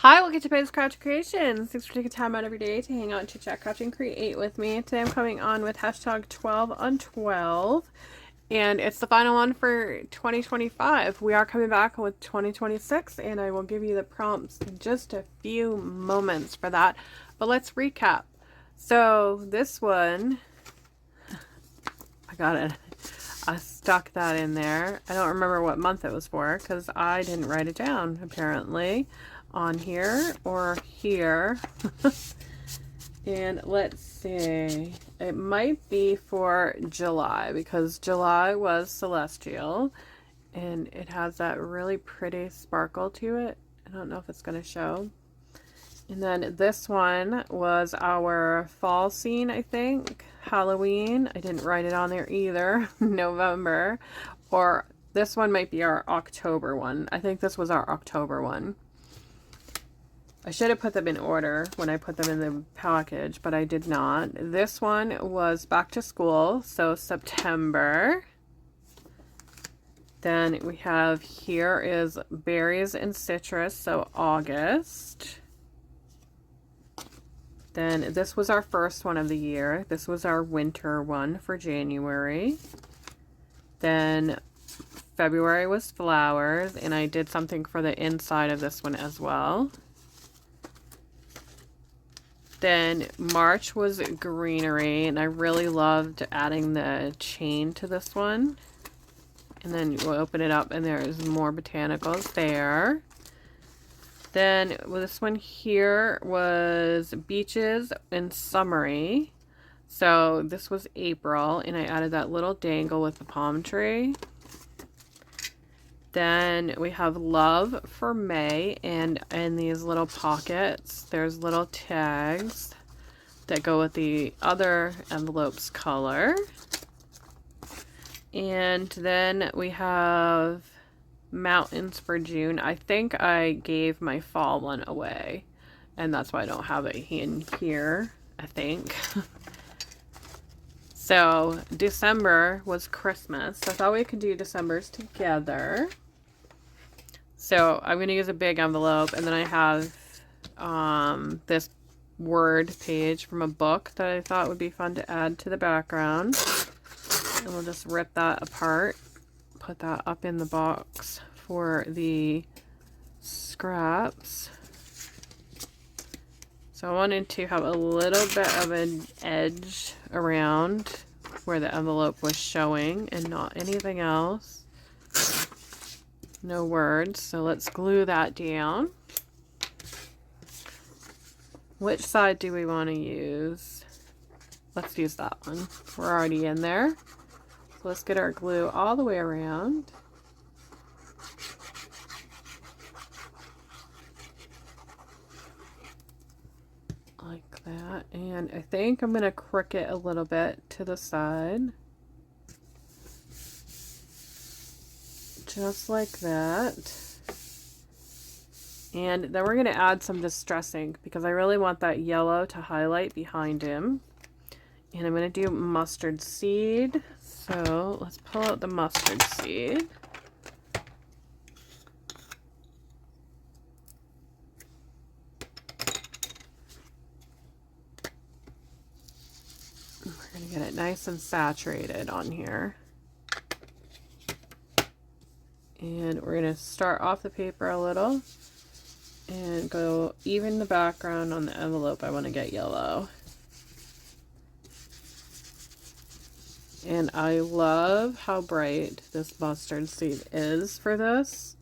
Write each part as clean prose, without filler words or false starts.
Hi, welcome to Paige's Craft Creations. Thanks for taking time out of your day to hang out and chit chat, craft, and create with me. Today I'm coming on with hashtag 12 on 12, and it's the final one for 2025. We are coming back with 2026, and I will give you the prompts in just a few moments for that. But let's recap. So this one, I got it. I stuck that in there. I don't remember what month it was for because I didn't write it down apparently on here or here. And let's see, it might be for July because July was celestial and it has that really pretty sparkle to it. I don't know if it's going to show. And then this one was our fall scene, I think. Halloween. I didn't write it on there either. November. Or this one might be our October one. I think this was our October one. I should have put them in order when I put them in the package, but I did not. This one was back to school, so September. Then we have here is berries and citrus, so August. Then this was our first one of the year. This was our winter one for January. Then February was flowers, and I did something for the inside of this one as well. Then March was greenery, and I really loved adding the chain to this one. And then we'll open it up, and there's more botanicals there. Then this one here was beaches and summery. So this was April, and I added that little dangle with the palm tree. Then we have love for May, and in these little pockets, there's little tags that go with the other envelope's color. And then we have mountains for June. I think I gave my fall one away, and that's why I don't have it in here, I think. So December was Christmas. So I thought we could do December's together. So I'm going to use a big envelope, and then I have this word page from a book that I thought would be fun to add to the background. And we'll just rip that apart, put that up in the box for the scraps. So I wanted to have a little bit of an edge around where the envelope was showing and not anything else. No words, so let's glue that down. Which side do we want to use? Let's use that one. We're already in there. So let's get our glue all the way around. Like that. And I think I'm going to crook it a little bit to the side. Just like that. And then we're going to add some distressing because I really want that yellow to highlight behind him. And I'm going to do mustard seed. So let's pull out the mustard seed. We're going to get it nice and saturated on here. And we're going to start off the paper a little and go even the background on the envelope. I want to get yellow. And I love how bright this mustard seed is for this.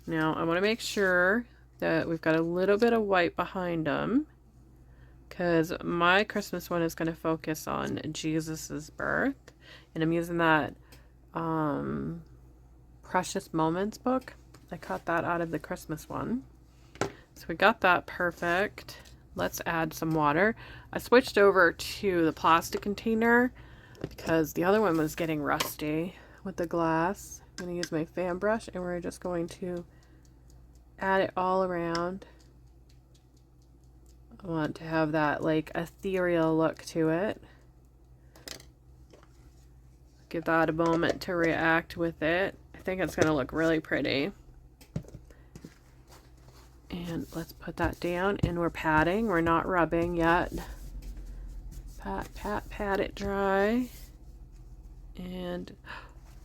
Now I want to make sure that we've got a little bit of white behind them because my Christmas one is going to focus on Jesus's birth. And I'm using that Precious Moments book. I cut that out of the Christmas one. So we got that perfect. Let's add some water. I switched over to the plastic container because the other one was getting rusty with the glass. I'm going to use my fan brush, and we're just going to add it all around. I want to have that like ethereal look to it. Give that a moment to react with it. I think it's going to look really pretty. And let's put that down, and we're patting. We're not rubbing yet. Pat, pat, pat it dry. And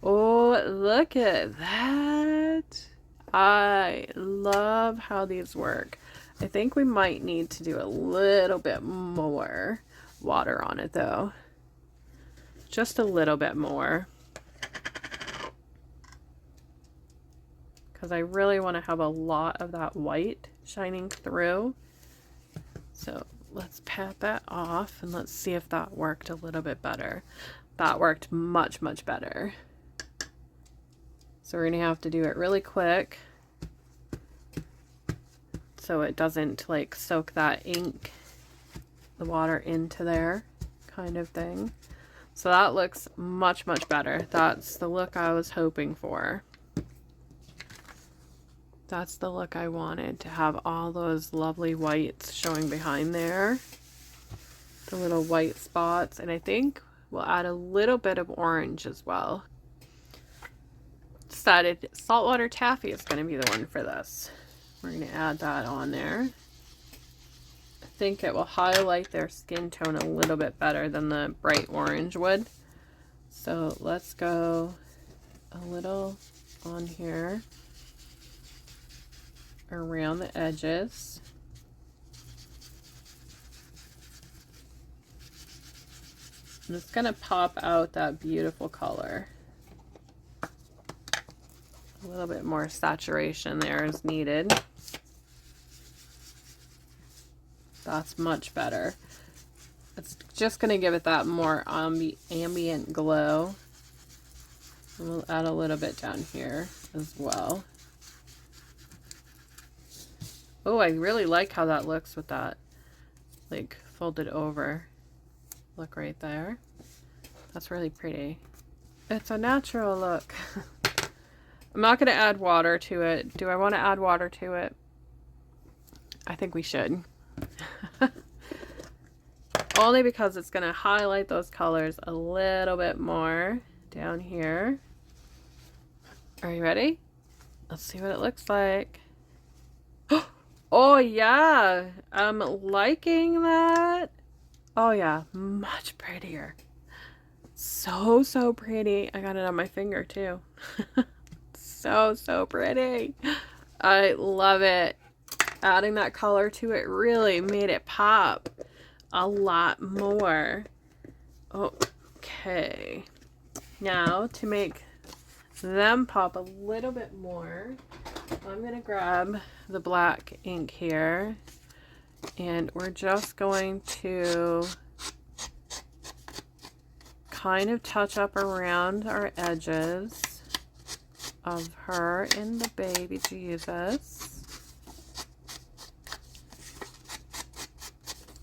oh, look at that. I love how these work. I think we might need to do a little bit more water on it though. Just a little bit more. Because I really want to have a lot of that white shining through. So let's pat that off and let's see if that worked a little bit better. That worked much, much better. So we're going to have to do it really quick so it doesn't like soak that ink, the water into there kind of thing. So that looks much, much better. That's the look I was hoping for. That's the look I wanted, to have all those lovely whites showing behind there. The little white spots. And I think we'll add a little bit of orange as well. Decided saltwater taffy is going to be the one for this. We're going to add that on there. I think it will highlight their skin tone a little bit better than the bright orange would. So let's go a little on here around the edges. And it's going to pop out that beautiful color. A little bit more saturation there is needed. That's much better. It's just going to give it that more ambient glow. And we'll add a little bit down here as well. Oh, I really like how that looks with that like folded over. Look right there. That's really pretty. It's a natural look. I'm not going to add water to it. Do I want to add water to it? I think we should. Only because it's going to highlight those colors a little bit more down here. Are you ready? Let's see what it looks like. Oh yeah, I'm liking that. Oh yeah, much prettier. So, so pretty. I got it on my finger too. So pretty. I love it. Adding that color to it really made it pop a lot more. Okay. Now to make them pop a little bit more, I'm going to grab the black ink here and we're just going to kind of touch up around our edges of her and the baby Jesus.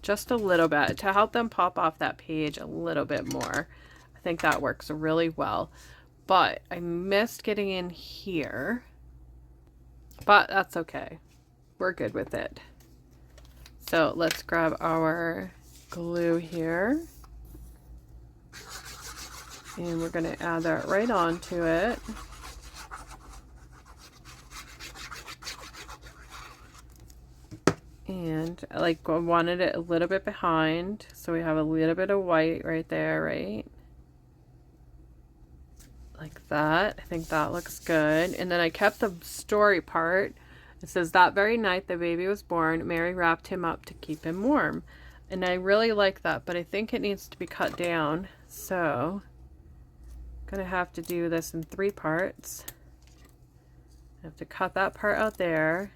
Just a little bit to help them pop off that page a little bit more. I think that works really well. But I missed getting in here. But that's okay. We're good with it. So let's grab our glue here. And we're going to add that right onto it. And I wanted it a little bit behind, so we have a little bit of white right there, right? Like that. I think that looks good. And then I kept the story part. It says, that very night the baby was born, Mary wrapped him up to keep him warm. And I really like that, but I think it needs to be cut down. So I'm going to have to do this in 3 parts. I have to cut that part out there,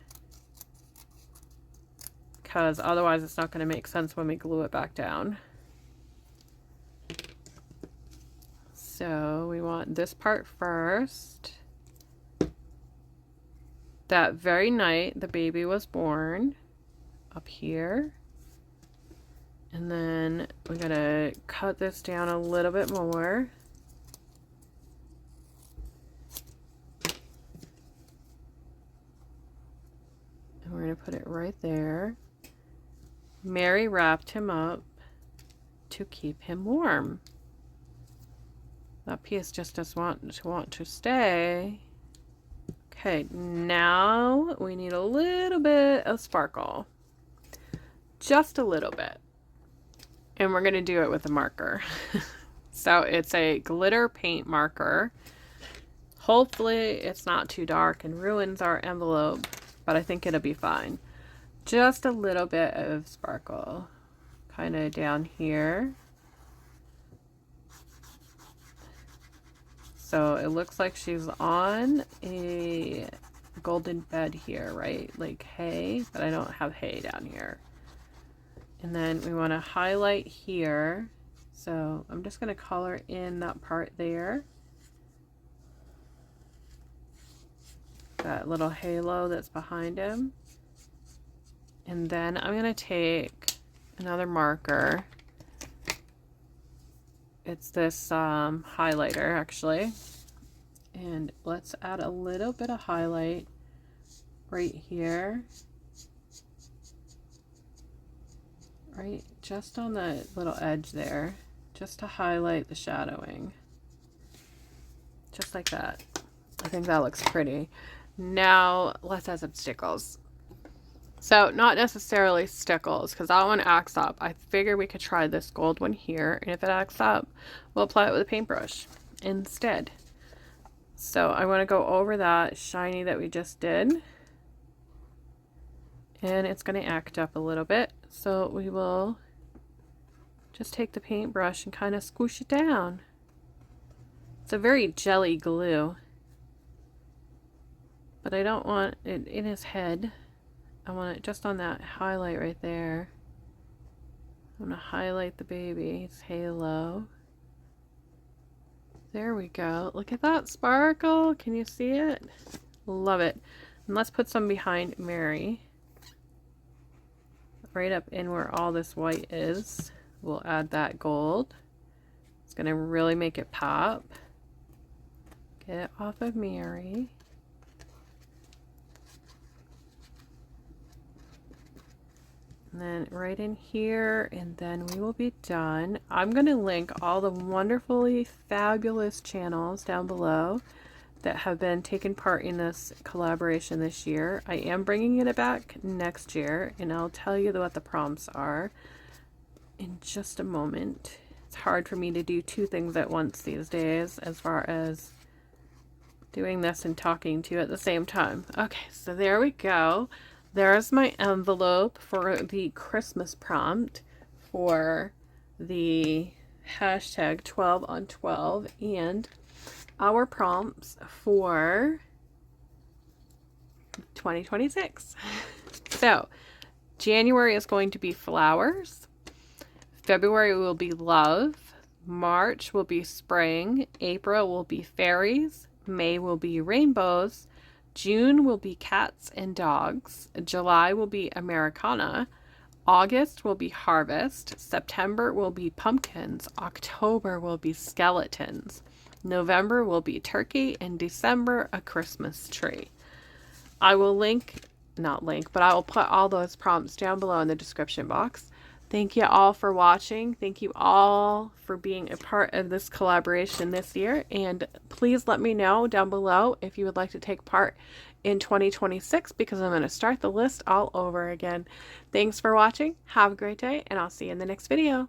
because otherwise it's not going to make sense when we glue it back down. So we want this part first. That very night the baby was born, up here. And then we gotta cut this down a little bit more. And we're gonna put it right there. Mary wrapped him up to keep him warm. That piece just doesn't want to stay. Okay, now we need a little bit of sparkle. Just a little bit. And we're going to do it with a marker. So it's a glitter paint marker. Hopefully it's not too dark and ruins our envelope, but I think it'll be fine. Just a little bit of sparkle. Kind of down here. So it looks like she's on a golden bed here, right? Like hay, but I don't have hay down here. And then we want to highlight here. So I'm just going to color in that part there. That little halo that's behind him. And then I'm going to take another marker. It's this highlighter actually. And let's add a little bit of highlight right here. Right just on the little edge there. Just to highlight the shadowing. Just like that. I think that looks pretty. Now let's add some stickles. So not necessarily stickles because that one acts up. I figure we could try this gold one here, and if it acts up, we'll apply it with a paintbrush instead. So I want to go over that shiny that we just did. And it's going to act up a little bit. So we will just take the paintbrush and kind of squish it down. It's a very jelly glue. But I don't want it in his head. I want it just on that highlight right there. I'm going to highlight the baby's halo. There we go. Look at that sparkle. Can you see it? Love it. And let's put some behind Mary. Right up in where all this white is. We'll add that gold. It's going to really make it pop. Get it off of Mary. And then right in here, and then we will be done. I'm going to link all the wonderfully fabulous channels down below that have been taking part in this collaboration this year. I am bringing it back next year, and I'll tell you what the prompts are in just a moment. It's hard for me to do two things at once these days as far as doing this and talking to you at the same time. Okay, so there we go. There's my envelope for the Christmas prompt for the hashtag 12 on 12 and our prompts for 2026. So January is going to be flowers. February will be love. March will be spring. April will be fairies. May will be rainbows. June will be cats and dogs. July will be Americana. August will be harvest. September will be pumpkins. October will be skeletons. November will be turkey. And December, a Christmas tree. I will but I will put all those prompts down below in the description box. Thank you all for watching. Thank you all for being a part of this collaboration this year. And please let me know down below if you would like to take part in 2026 because I'm going to start the list all over again. Thanks for watching. Have a great day, and I'll see you in the next video.